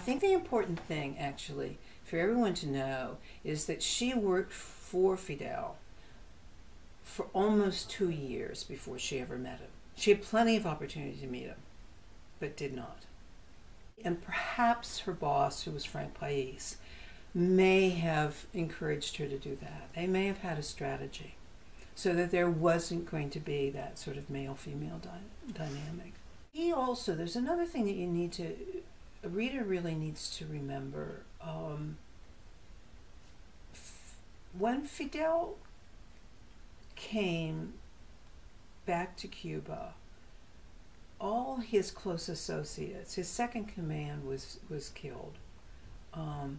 think the important thing, actually, for everyone to know is that she worked for Fidel for almost 2 years before she ever met him. She had plenty of opportunity to meet him, but did not. And perhaps her boss, who was Frank Pais, may have encouraged her to do that. They may have had a strategy so that there wasn't going to be that sort of male-female dynamic. He also, there's another thing that a reader really needs to remember. When Fidel came back to Cuba, all his close associates, his second command was killed, or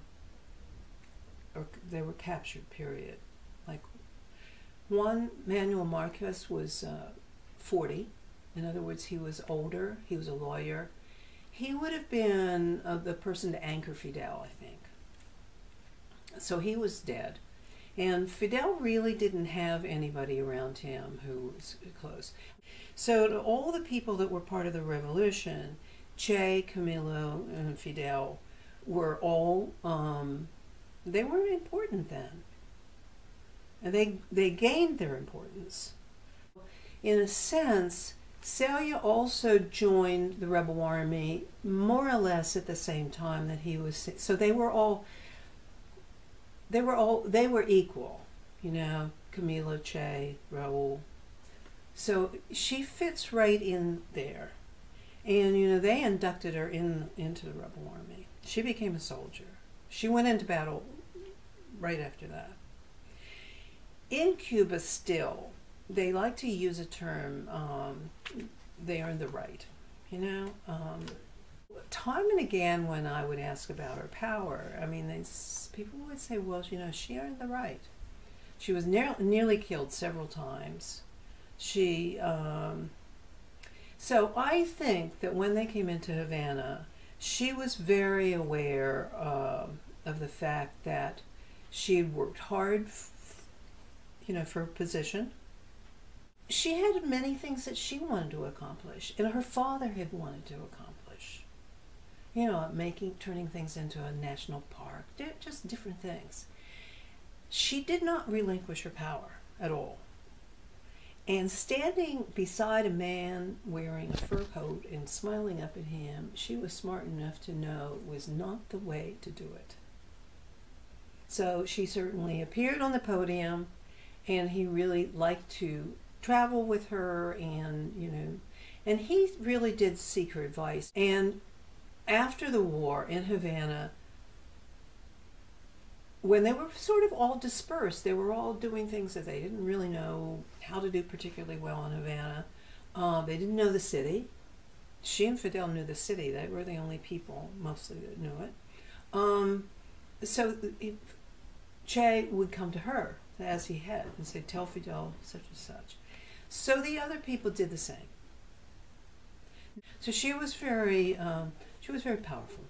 they were captured, period. Like one, Manuel Marquez was 40. In other words, he was older, he was a lawyer. He would have been the person to anchor Fidel, I think. So he was dead. And Fidel really didn't have anybody around him who was close. So to all the people that were part of the revolution, Che, Camilo, and Fidel were all, they weren't important then. And they gained their importance. In a sense, Celia also joined the rebel army more or less at the same time that he was. So they were equal, you know, Camilo, Che, Raul. So she fits right in there. And, you know, they inducted her into the rebel army. She became a soldier. She went into battle right after that. In Cuba still, they like to use a term, they earned the right, you know. Time and again when I would ask about her power, I mean, people would say, well, you know, she earned the right. She was nearly killed several times. So I think that when they came into Havana, she was very aware of the fact that she had worked hard, you know, for a position. She had many things that she wanted to accomplish, and her father had wanted to accomplish. You know, turning things into a national park, just different things. She did not relinquish her power at all. And standing beside a man wearing a fur coat and smiling up at him, she was smart enough to know it was not the way to do it. So she certainly appeared on the podium, and he really liked to travel with her, and, you know, and he really did seek her advice. And after the war in Havana, when they were sort of all dispersed, they were all doing things that they didn't really know how to do particularly well in Havana. They didn't know the city. She and Fidel knew the city. They were the only people mostly that knew it. So Che would come to her, as he had, and say, tell Fidel such and such. So the other people did the same. So she was very powerful.